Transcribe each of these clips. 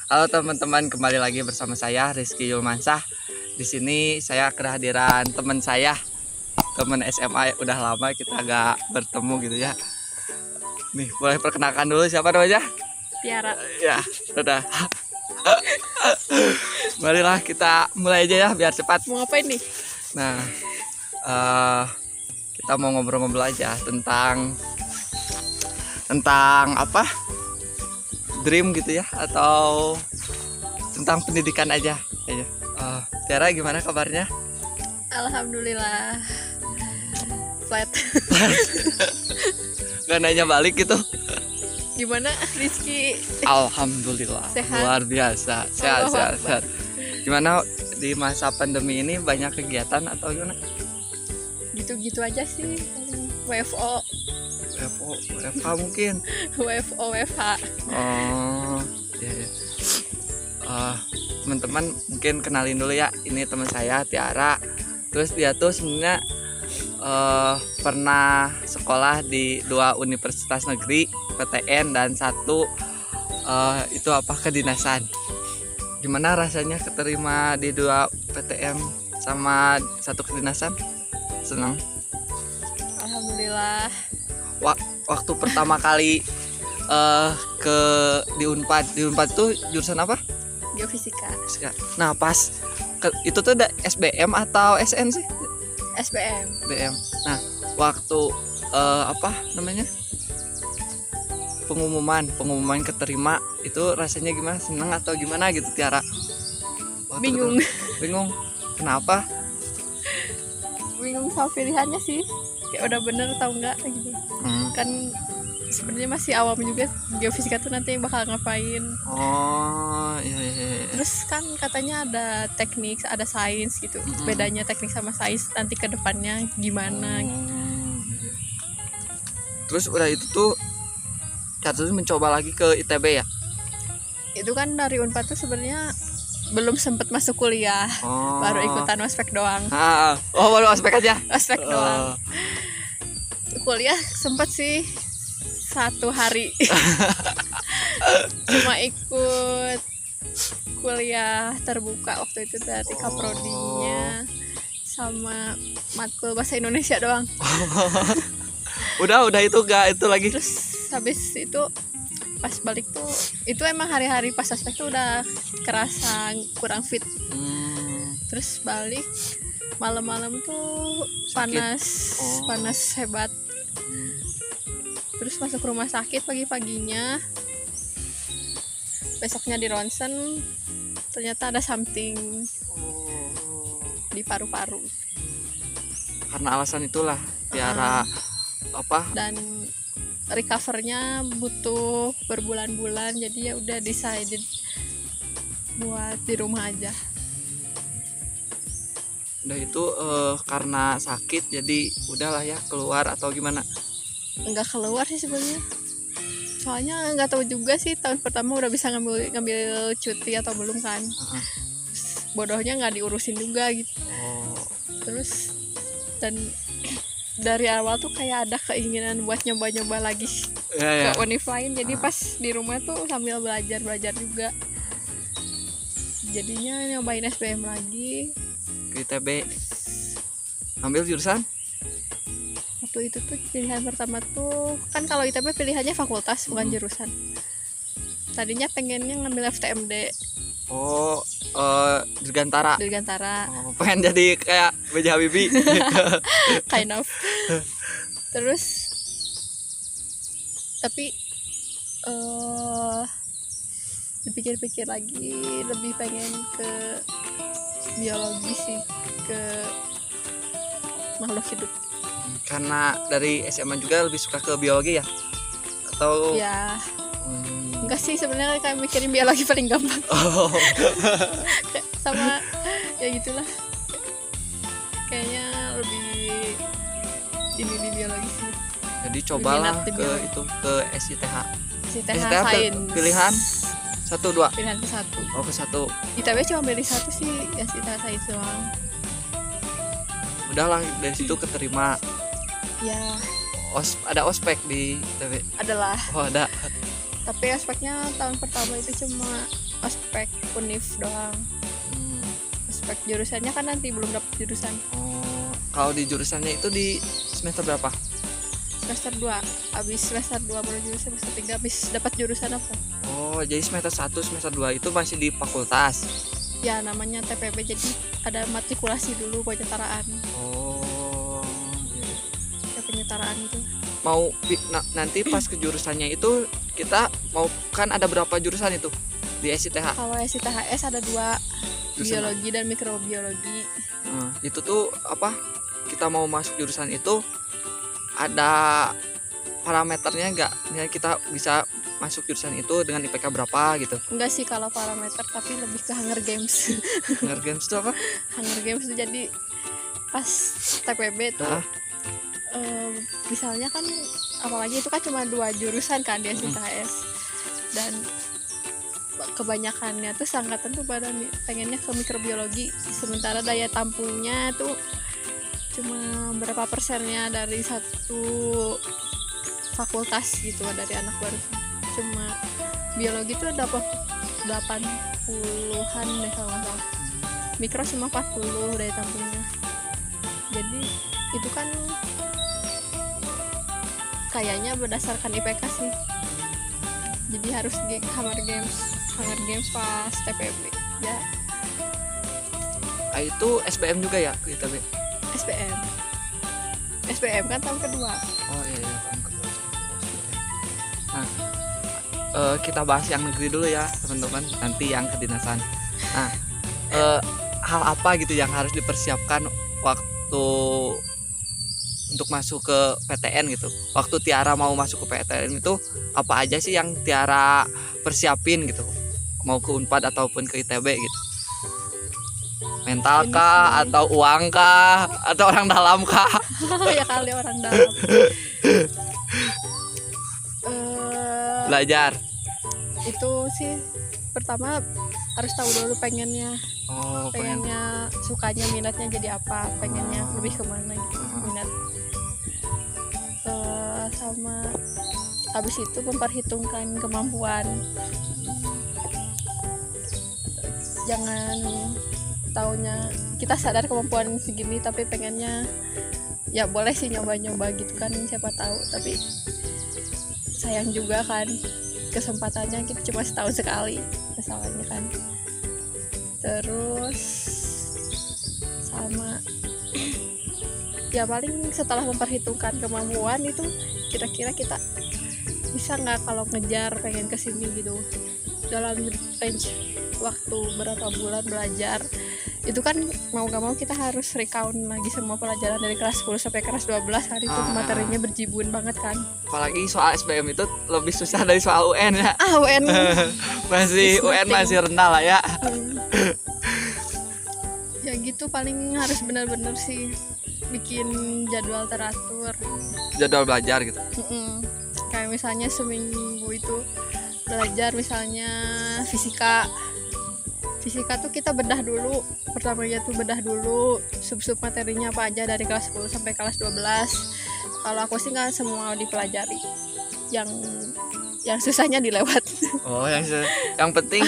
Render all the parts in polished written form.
Halo teman-teman, kembali lagi bersama saya Rizky Yulmansah. Di sini saya kehadiran teman saya, teman SMA. Udah lama kita agak bertemu gitu ya. Nih, boleh perkenalkan dulu siapa namanya? Tiara. Ya, udah. Marilah kita mulai aja ya biar cepat. Mau ngapain nih? Nah, kita mau ngobrol-ngobrol aja tentang apa? Dream gitu ya, atau tentang pendidikan aja. Ayo. Tiara, gimana kabarnya? Alhamdulillah. Flat. Gak nanya balik gitu. Gimana Rizky? Alhamdulillah. Sehat. Luar biasa. Sehat, Allah sehat, Akbar. sehat. Gimana di masa pandemi ini, banyak kegiatan atau gimana? Gitu-gitu aja sih. WFO, WFH mungkin. WFO, WFH. Oh, ya, ya. Teman-teman mungkin kenalin dulu ya. Ini teman saya Tiara. Terus dia tuh sebenarnya pernah sekolah di 2 universitas negeri, PTN, dan 1 itu apa, kedinasan. Gimana rasanya keterima di 2 PTN sama 1 kedinasan? Senang? Alhamdulillah. Waktu pertama kali di Unpad tuh jurusan apa? Geofisika. Nah, pas itu tuh ada SBM atau SN sih? SBM. SBM. Nah, waktu apa namanya? Pengumuman keterima itu rasanya gimana? Senang atau gimana gitu, Tiara? Bingung. Bingung. Kenapa? Bingung sama pilihannya sih. Kayak udah bener atau enggak gitu. Kan sebenarnya masih awam juga geofisika tuh nanti bakal ngapain. Oh, iya. Terus kan katanya ada teknik, ada sains gitu. Bedanya teknik sama sains nanti ke depannya gimana gitu. Iya. Terus udah itu tuh Catur mencoba lagi ke ITB ya? Itu kan dari Unpad tuh sebenarnya belum sempet masuk kuliah. Oh. Baru ikutan ospek doang. Baru ospek aja. Ospek doang. Kuliah sempet sih 1 hari. Cuma ikut kuliah terbuka waktu itu dari Kaprodinya sama matkul bahasa Indonesia doang. Udah itu gak itu lagi. Terus habis itu pas balik tuh itu emang hari-hari pas ospek tuh udah kerasa kurang fit. Terus balik malam-malam tuh panas hebat. Terus masuk rumah sakit pagi-paginya. Besoknya di ronsen ternyata ada something di paru-paru. Karena alasan itulah Tiara Dan recovernya butuh berbulan-bulan, jadi ya udah decided buat di rumah aja. Udah itu karena sakit jadi udahlah ya keluar atau gimana? Enggak keluar sih sebenarnya, soalnya nggak tahu juga sih tahun pertama udah bisa ngambil cuti atau belum kan. Bodohnya nggak diurusin juga gitu. Terus dan dari awal tuh kayak ada keinginan buat nyoba-nyoba lagi ke univ lain, jadi pas di rumah tuh sambil belajar juga, jadinya nyobain SBM lagi Ke ITB. Ambil jurusan? waktu itu tuh pilihan pertama tuh kan kalau ITB pilihannya fakultas bukan jurusan. Tadinya pengennya ngambil FTMD. Dirgantara. Pengen jadi kayak B.J. Habibie. Kind of. Terus tapi dipikir-pikir lagi lebih pengen ke biologi sih, ke makhluk hidup. Karena dari SMA juga lebih suka ke biologi ya? Atau ya enggak sih, sebenarnya kayak mikirin biologi paling gampang. Sama ya gitulah, kayaknya lebih ini di biologi sih. Jadi cobalah Minat di ke biologi. itu, ke SITH. SITH Sains. Pilihan 1-2. Pilihan ke 1. Ke 1. ITB cuma pilih 1 sih, ya SITH Sains doang. Udahlah dari situ keterima. Ya Ada ospek di ITB. adalah. Ada. Tapi aspeknya tahun pertama itu cuma aspek univ doang. Aspek jurusannya kan nanti belum dapat jurusan. Oh, kalau di jurusannya itu di semester berapa? Semester 2. Habis semester 2 baru jurusan, semester 3 habis dapat jurusan apa? Oh, jadi semester 1, semester 2 itu masih di fakultas. Ya namanya TPB, jadi ada matrikulasi dulu penyetaraan. Oh, iya. Ya penyetaraan itu. Mau nanti pas ke jurusannya itu kita mau kan ada berapa jurusan itu di SITH? Kalau SITHS ada 2, Jurusan biologi dan mikrobiologi. Itu tuh apa? Kita mau masuk jurusan itu ada parameternya nggak? Misalnya kita bisa masuk jurusan itu dengan IPK berapa gitu? Enggak sih kalau parameter, tapi lebih ke Hunger Games. Hunger Games itu apa? Hunger Games itu jadi pas TPB tuh misalnya kan, apalagi itu kan cuma 2 jurusan kan di SITHS, dan kebanyakannya tuh seangkatan tuh pada pengennya ke mikrobiologi, sementara daya tampungnya tuh cuma berapa persennya dari satu fakultas gitu, dari anak baru. Cuma biologi tuh dapat 80-an deh kalau nggak salah, mikro cuma 40 daya tampungnya. Jadi itu kan kayaknya berdasarkan IPK sih, jadi harus di Hunger Games pas TPB ya. Itu SBM juga ya kita? SBM kan tahun kedua. Oh iya, tahun kedua. Nah, kita bahas yang negeri dulu ya teman-teman, nanti yang kedinasan. Nah, hal apa gitu yang harus dipersiapkan waktu untuk masuk ke PTN gitu? Waktu Tiara mau masuk ke PTN itu apa aja sih yang Tiara persiapin gitu? Mau ke Unpad ataupun ke ITB gitu? Mental kah, atau uang kah, atau orang dalam kah? Ya kali orang dalam. Belajar. Itu sih pertama harus tahu dulu pengennya. Oh, pengennya sukanya, minatnya jadi apa, pengennya lebih kemana gitu minat. Sama habis itu memperhitungkan kemampuan, jangan taunya kita sadar kemampuan segini tapi pengennya ya boleh sih nyoba-nyoba gitu kan, siapa tahu, tapi sayang juga kan kesempatannya, kita cuma setahun sekali masalahnya kan. Terus sama ya paling setelah memperhitungkan kemampuan itu kira-kira kita bisa nggak kalau ngejar pengen kesini gitu, dalam range waktu berapa bulan belajar. Itu kan mau gak mau kita harus recount lagi semua pelajaran dari kelas 10 sampai kelas 12 hari itu, materinya berjibun banget kan. Apalagi soal SBM itu lebih susah dari soal UN ya. UN masih UN masih rendah lah ya. Ya gitu, paling harus benar-benar sih bikin jadwal teratur, jadwal belajar gitu. Kayak misalnya seminggu itu belajar misalnya fisika tuh kita bedah dulu, pertamanya tuh bedah dulu sub-sub materinya apa aja dari kelas 10 sampai kelas 12. Kalau aku sih nggak semua dipelajari, yang susahnya dilewat. Oh, yang penting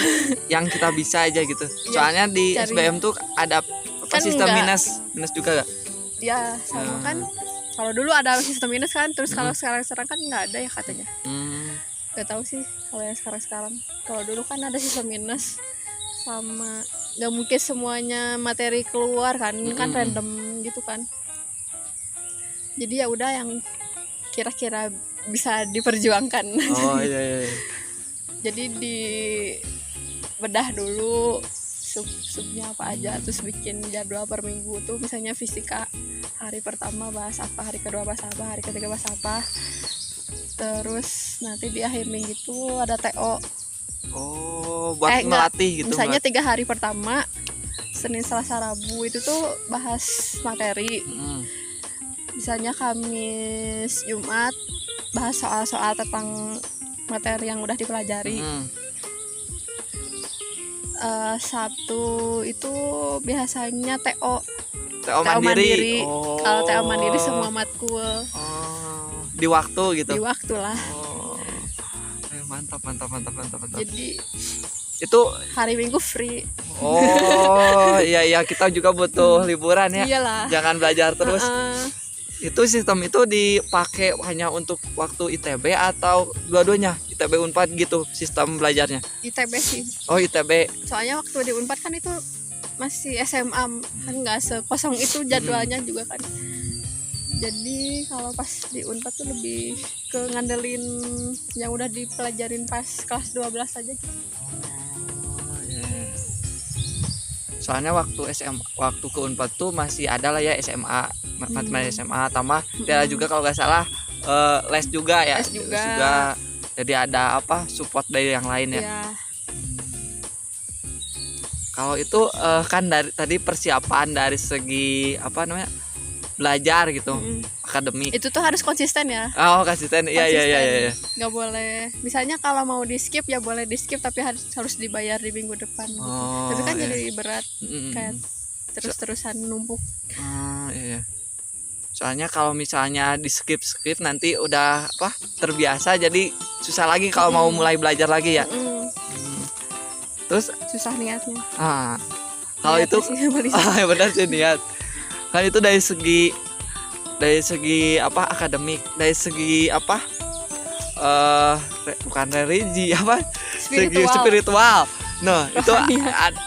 yang kita bisa aja gitu. Soalnya di SBM tuh ada kan sistem minus juga gak? Ya sama kan, kalau dulu ada sistem minus kan, terus kalau sekarang kan nggak ada ya katanya. Gak tahu sih kalau yang sekarang. Kalau dulu kan ada sistem minus, sama nggak mungkin semuanya materi keluar kan, kan random gitu kan. Jadi ya udah yang kira-kira bisa diperjuangkan. Oh iya. Jadi di bedah dulu subnya apa aja, terus bikin jadwal per minggu tuh, misalnya fisika hari pertama bahas apa, hari kedua bahas apa, hari ketiga bahas apa. Terus nanti di akhir minggu itu ada TO. Oh, buat melatih gitu. Misalnya 3 hari pertama, Senin, Selasa, Rabu itu tuh bahas materi. Misalnya Kamis, Jumat bahas soal-soal tentang materi yang udah dipelajari. Sabtu itu biasanya TO mandiri. Oh. Kalau TO mandiri semua matkul. Di waktu gitu. Di waktu lah. mantap mantap mantap mantap mantap. Jadi Itu hari Minggu free. oh iya iya, kita juga butuh liburan ya. Iyalah. Jangan belajar terus. Heeh. Itu sistem itu dipakai hanya untuk waktu ITB atau dua-duanya? ITB Unpad gitu sistem belajarnya. ITB sih. Oh ITB. Soalnya waktu di Unpad kan itu masih SMA, kan nggak sekosong itu jadwalnya juga kan. Jadi kalau pas di Unpad tuh lebih ke ngandelin yang udah dipelajarin pas kelas 12 aja gitu. Oh, iya. Soalnya waktu waktu ke Unpad tuh masih ada lah ya SMA, matematika SMA, tambah dia juga kalau nggak salah les juga ya. Les juga. Jadi ada apa support dari yang lain ya. Ya, Kalau itu kan dari tadi persiapan dari segi apa namanya belajar gitu, akademik. itu tuh harus konsisten ya. Oh konsisten, iya iya iya. Iya. Nggak boleh. Misalnya kalau mau di skip ya boleh di skip, tapi harus dibayar di minggu depan. Gitu. Oh, Tapi kan iya. jadi berat, kayak terus-terusan numpuk. Oh iya. Soalnya kalau misalnya di skip nanti udah apa terbiasa, jadi susah lagi kalau mau mulai belajar lagi ya. Terus Susah niatnya. kalau Niatnya itu sih paling benar sih niat. Kan itu dari segi apa akademik, dari segi apa bukan religi apa segi spiritual. Nah itu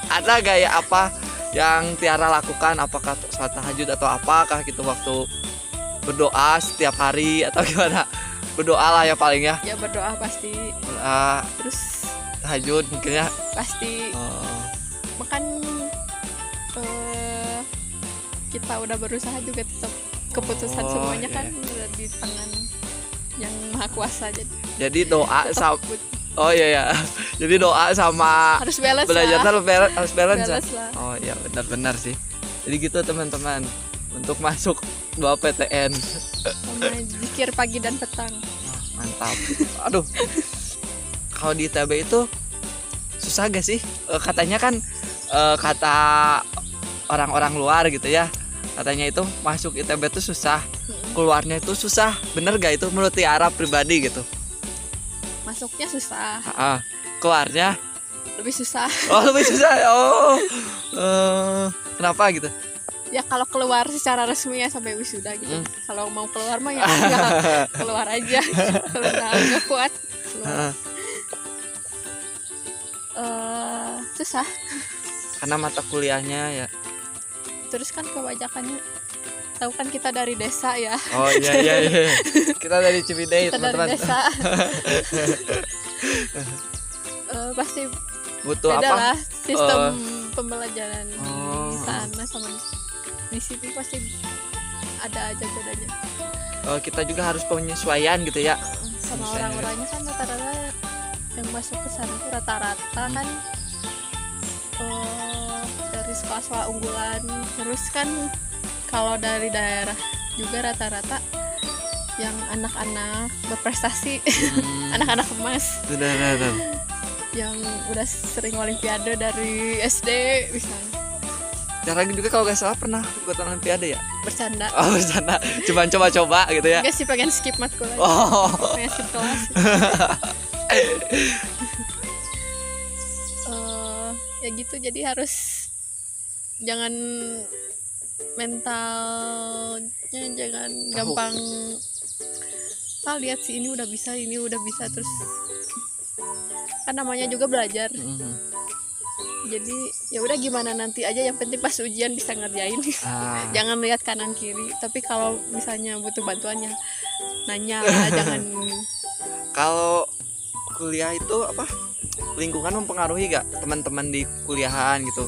ada gaya apa yang Tiara lakukan, apakah saat tahajud atau apakah gitu waktu berdoa setiap hari atau gimana? Berdoa lah ya paling ya. Ya berdoa pasti. Terus Tahajud mungkin ya. pasti. Makan kita udah berusaha juga tetap keputusan semuanya kan udah di tangan yang maha kuasa, jadi doa sama iya ya. Jadi doa sama harus balance belajar lah. harus balance Balance ya? lah. Oh iya benar sih. Jadi gitu teman-teman untuk masuk 2 PTN. Sama zikir pagi dan petang. Mantap. Aduh. Kalau di ITB itu susah gak sih? Katanya kan kata orang-orang luar gitu ya. Katanya itu masuk ITB itu susah. Keluarnya itu susah. Bener gak itu menurut Tiara pribadi gitu? Masuknya susah. Keluarnya Lebih susah. oh lebih susah. Oh. Kenapa gitu? Ya kalau keluar secara resmi ya sampai wisuda gitu. Kalau mau keluar mah ya enggak, keluar aja. Kalau enggak kuat keluar. Susah. Karena mata kuliahnya ya. Terus kan kebanyakannya tahu kan kita dari desa ya. Oh iya. Kita dari Ciwidey Kita dari teman-teman. desa. Pasti Butuh beda apa? lah sistem pembelajaran di sana sama di sini, pasti ada aja bedanya. Kita juga harus penyesuaian gitu ya. Sama orang-orangnya kan rata-rata yang masuk ke sana tuh rata-rata kan dari sekolah-sekolah unggulan. Terus kan kalau dari daerah juga rata-rata yang anak-anak berprestasi, anak-anak emas. Benar. Yang udah sering olimpiade dari SD misalnya. Tiara juga kalau nggak salah pernah ikutan olimpiade ya? Bercanda. Oh bercanda, cuma coba-coba gitu ya? Enggak sih, pengen skip matkul aja. Pengen skip kelas. Ya gitu, jadi harus jangan mentalnya jangan gampang lihat sih ini udah bisa terus kan namanya juga belajar. Jadi ya udah gimana nanti aja, yang penting pas ujian bisa ngerjain. Jangan lihat kanan kiri, tapi kalau misalnya butuh bantuannya nanya lah, jangan. Kalau kuliah itu apa? Lingkungan mempengaruhi gak teman-teman di kuliahan gitu?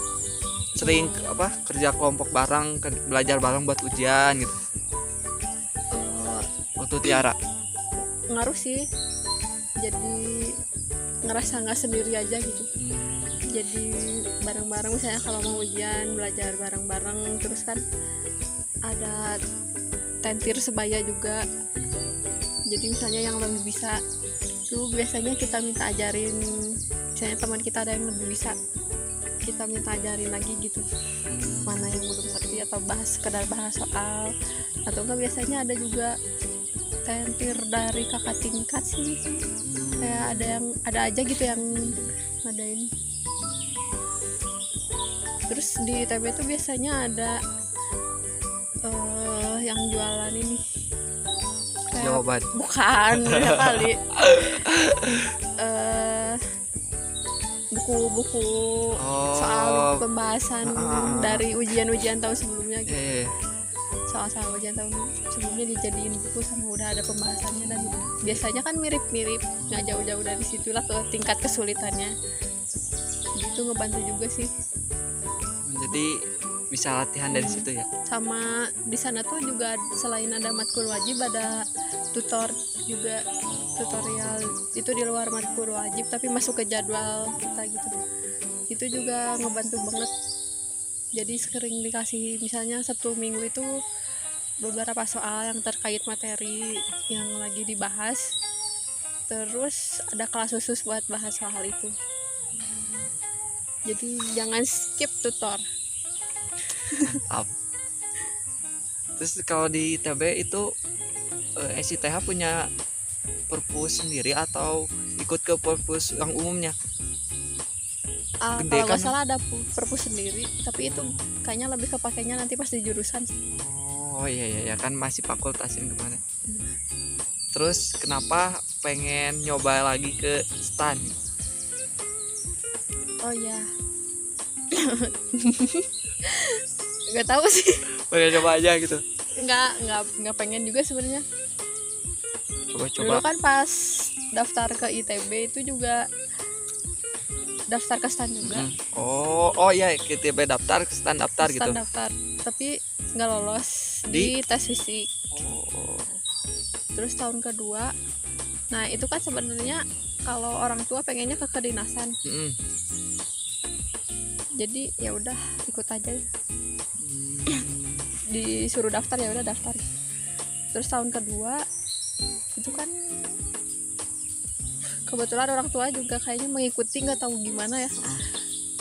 Sering apa kerja kelompok bareng, belajar bareng buat ujian gitu? Waktu Tiara? Ngaruh sih. Jadi ngerasa nggak sendiri aja gitu. Jadi bareng-bareng, misalnya kalau mau ujian belajar bareng-bareng, terus kan ada tentir sebaya juga. Jadi misalnya yang lebih bisa itu biasanya kita minta ajarin, misalnya teman kita ada yang lebih bisa, kita minta ajarin lagi gitu, mana yang belum ngerti atau sekedar bahas soal, atau enggak biasanya ada juga tentir dari kakak tingkat sih. kayak ada aja gitu yang ngadain. Terus di ITB tuh biasanya ada yang jualan ini kayak Jawaban. bukan beda kali buku-buku soal pembahasan dari ujian-ujian tahun sebelumnya gitu. Soal-soal ujian tahun sebelumnya dijadiin buku sama udah ada pembahasannya, dan biasanya kan mirip-mirip, nggak jauh-jauh dari situlah ke tingkat kesulitannya. Itu ngebantu juga sih. Jadi bisa latihan dari situ ya. Sama di sana tuh juga selain ada matkul wajib ada tutor juga, tutorial itu di luar matkul wajib tapi masuk ke jadwal kita gitu. Itu juga ngebantu banget. Jadi sering dikasih misalnya Sabtu Minggu itu beberapa soal yang terkait materi yang lagi dibahas. Terus ada kelas khusus buat bahas soal itu. Jadi jangan skip tutor. Mantap. Terus kalau di ITB itu SITH punya perpus sendiri atau ikut ke perpus yang umumnya? Gede Kalau kan? nggak salah ada perpus sendiri, tapi itu kayaknya lebih kepakainya nanti pas di jurusan. Oh iya kan masih fakultasin kemarin. Terus kenapa pengen nyoba lagi ke STAN? Oh ya, nggak tahu sih. Pengen coba aja gitu. Nggak pengen juga sebenarnya. Dulu Coba-coba. kan pas daftar ke ITB itu juga daftar ke STAN juga. Oh iya, ITB daftar ke STAN daftar gitu. STAN daftar, tapi nggak lolos di tes fisik. Oh. Terus tahun kedua, nah itu kan sebenarnya kalau orang tua pengennya ke kedinasan. Jadi ya udah ikut aja. Disuruh daftar ya udah daftar. Terus tahun kedua itu kan kebetulan orang tua juga kayaknya mengikuti, nggak tahu gimana ya.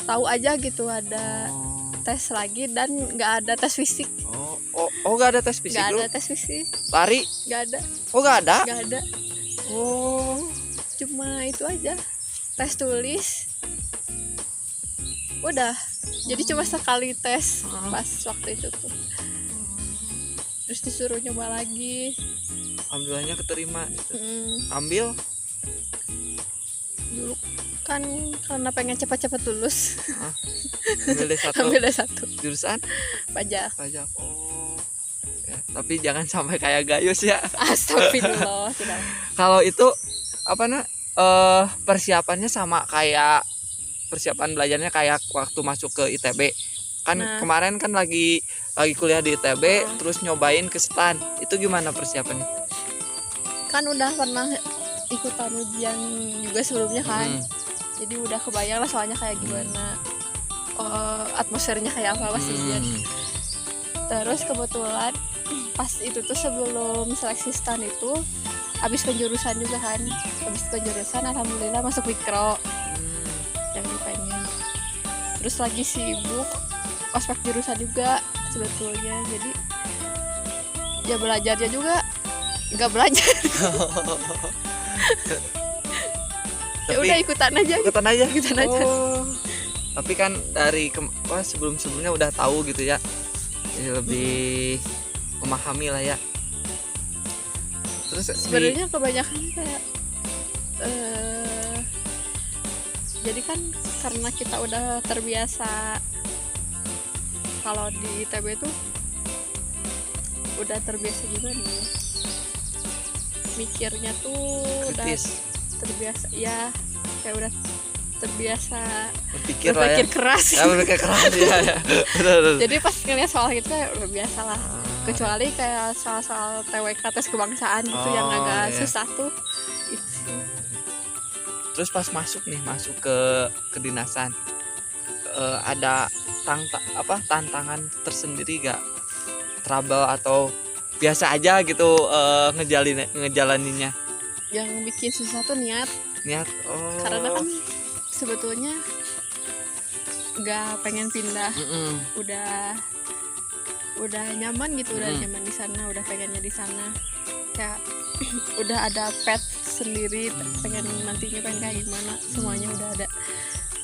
Tahu aja gitu ada tes lagi dan nggak ada tes fisik. Nggak ada tes fisik. Nggak dulu? ada tes fisik. Lari? Nggak ada. Oh nggak ada? Nggak ada. Oh. Cuma itu aja. Tes tulis. Udah. Jadi cuma sekali tes pas waktu itu tuh. Terus disuruh nyoba lagi. Alhamdulillahnya keterima. Ambil dulu kan karena pengen cepat-cepat lulus. Ambil D1. Ambil D1. Jurusan? Pajak. Oh. Ya, tapi jangan sampai kayak Gayus ya. Astagfirullah. Tidak. Kalau itu persiapannya sama kayak persiapan belajarnya kayak waktu masuk ke ITB. Kan kemarin kan lagi kuliah di ITB, terus nyobain ke STAN. Itu gimana persiapannya? Kan udah pernah ikutan ujian juga sebelumnya kan. Jadi udah kebayang lah soalnya kayak gimana, atmosfernya kayak apa pas ujian. Terus kebetulan pas itu tuh sebelum seleksi STAN itu habis penjurusan juga kan. Habis penjurusan alhamdulillah masuk Wikro yang dipengen. Terus lagi sibuk ospek jurusan juga sebetulnya. Jadi ya belajarnya juga nggak belajar. Ya udah ikutan aja. Tapi kan dari sebelumnya udah tahu gitu ya. Jadi lebih memahami lah ya. Terus sebenarnya kebanyakan kayak jadi kan karena kita udah terbiasa kalau di ITB tuh udah terbiasa gimana ya, mikirnya tuh kritis. Udah terbiasa ya, kayak udah terbiasa berpikir keras. Berpikir keras ya. Betul. Jadi pas ngeliat soal gitu kayak udah biasa lah. Kecuali kayak soal TWK tes kebangsaan gitu yang agak susah tuh. Itu. Terus pas masuk ke kedinasan, ada tantangan tersendiri gak? Trouble atau biasa aja gitu ngejalaninnya? Yang bikin susah tuh niat. Karena kan sebetulnya nggak pengen pindah. Udah nyaman gitu, udah nyaman di sana, udah pengennya di sana. Kayak udah ada pet sendiri, pengen nantinya pengen kayak gimana, semuanya udah ada.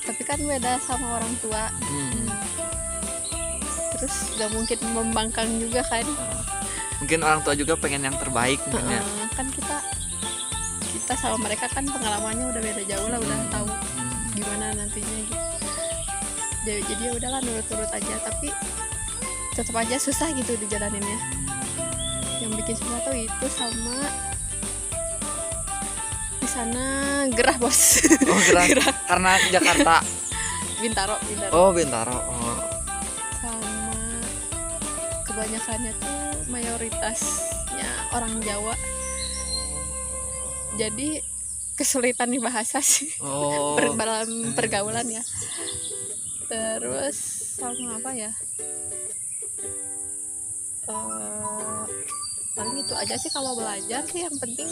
Tapi kan beda sama orang tua. Terus gak mungkin membangkang juga kan. Mungkin orang tua juga pengen yang terbaik mungkin ya. Kan kita sama mereka kan pengalamannya udah beda jauh lah, udah tahu gimana nantinya gitu. Jadi ya udahlah nurut-nurut aja, tapi tetap aja susah gitu dijalaninnya. Yang bikin susah tuh itu sama di sana gerah bos. Oh gerah. Karena Jakarta. Bintaro. Oh Bintaro. Oh. Sama kebanyakannya tuh mayoritasnya orang Jawa. Jadi kesulitan di bahasa sih. Oh. Dalam pergaulan ya. Terus sama apa ya? Paling itu aja sih kalau belajar sih, yang penting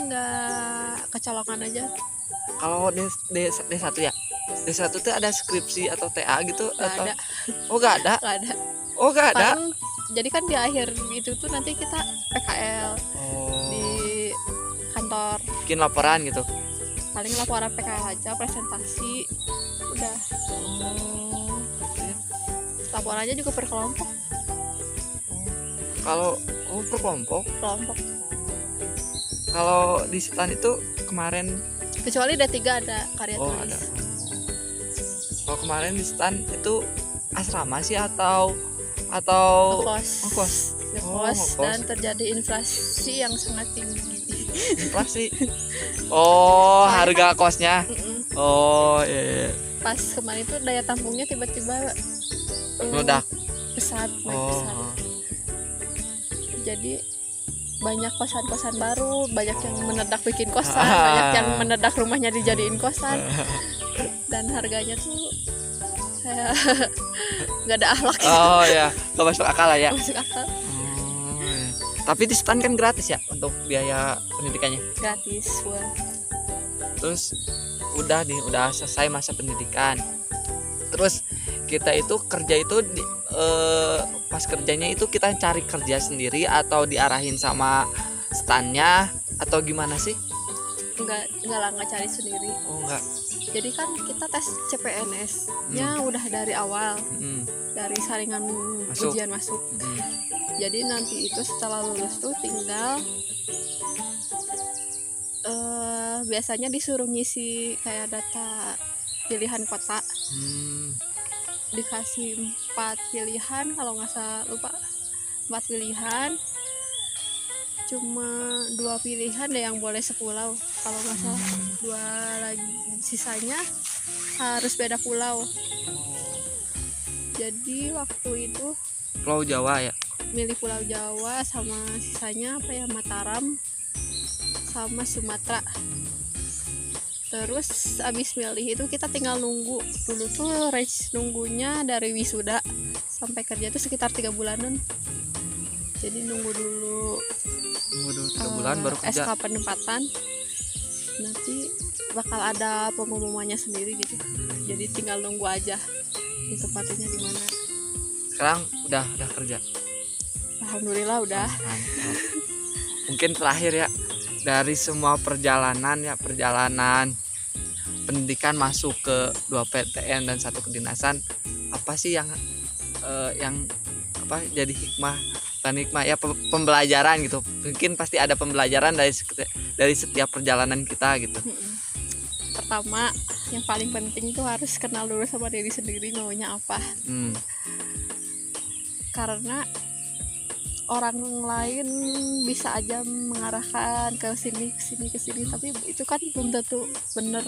nggak kecolongan aja. Kalau D1 ya, D1 tuh ada skripsi atau TA gitu Nggak atau ada. Oh nggak ada. Oh nggak ada. Paling, jadi kan di akhir itu tuh nanti kita PKL di kantor, Bikin laporan gitu. paling laporan PKL aja, presentasi udah. Laporannya juga per kelompok. Kalau per kelompok. Kalau di STAN itu kemarin, Kecuali D3 ada karya tulis. ada. Kalau kemarin di STAN itu asrama sih atau ngekos. Ngekos dan terjadi inflasi yang sangat tinggi. Inflasi. Oh, harga kosnya. Oh, iya. Pas kemarin itu daya tampungnya tiba-tiba Meledak. pesat. Oh. Jadi banyak kosan-kosan baru, banyak yang menedak bikin kosan, banyak yang menedak rumahnya dijadiin kosan, dan harganya tuh saya nggak ada akhlak. Oh ya, nggak masuk akal lah ya. Masuk akal. Oh, iya. Tapi di STAN kan gratis ya untuk biaya pendidikannya. Gratis. Wah. Terus udah selesai masa pendidikan. Terus kita itu kerja itu pas kerjanya itu kita cari kerja sendiri atau diarahin sama stannya atau gimana sih? Nggak cari sendiri. Oh enggak. Jadi kan kita tes CPNS-nya udah dari awal, dari saringan Masuk. ujian masuk. Jadi nanti itu setelah lulus tuh tinggal biasanya disuruh ngisi kayak data pilihan kota. Dikasih 4 pilihan, kalau nggak salah lupa 4 pilihan, cuma 2 pilihan deh yang boleh sepulau, kalau nggak salah 2 lagi, sisanya harus beda pulau. Jadi waktu itu Pulau Jawa ya. milih Pulau Jawa, sama sisanya apa ya, Mataram sama Sumatera. Terus abis milih itu kita tinggal nunggu. Dulu tuh range nunggunya dari wisuda sampai kerja tuh sekitar 3 bulanan. Jadi nunggu dulu 3 bulan baru kerja. SK penempatan. Nanti bakal ada pengumumannya sendiri gitu. Jadi tinggal nunggu aja ditempatinya di mana. Sekarang udah kerja. Alhamdulillah udah. Mantap. Mungkin terakhir ya, dari semua perjalanan pendidikan masuk ke 2 PTN dan 1 kedinasan, apa sih yang apa jadi hikmah ya, pembelajaran gitu. Mungkin pasti ada pembelajaran dari setiap perjalanan kita gitu. Pertama, yang paling penting itu harus kenal dulu sama diri sendiri maunya apa. Karena orang lain bisa aja mengarahkan ke sini, tapi itu kan belum tentu bener.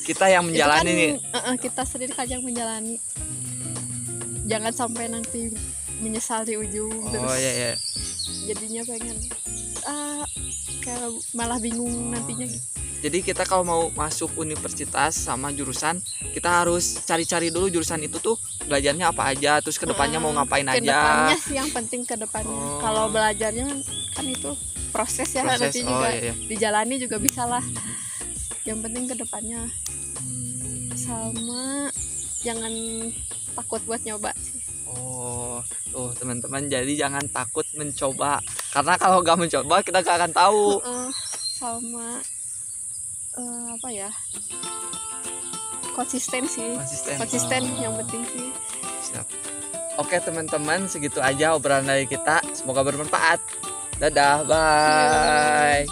Kita yang menjalani nih. Kita sendiri kan yang menjalani. Jangan sampai nanti menyesal di ujung. Terus iya. jadinya pengen kayak malah bingung nantinya gitu. Jadi kita kalau mau masuk universitas sama jurusan, kita harus cari-cari dulu jurusan itu tuh belajarnya apa aja, terus kedepannya mau ngapain aja. Kedepannya sih yang penting kedepannya. Kalau belajarnya kan itu proses ya, nanti juga dijalani juga bisa lah. Yang penting kedepannya. Sama jangan takut buat nyoba sih. Tuh teman-teman, jadi jangan takut mencoba. Karena kalau nggak mencoba kita nggak akan tahu. Sama apa ya, konsisten sih, konsisten yang penting sih. Siap. Oke teman-teman, segitu aja obrolan dari kita, semoga bermanfaat. Dadah, bye.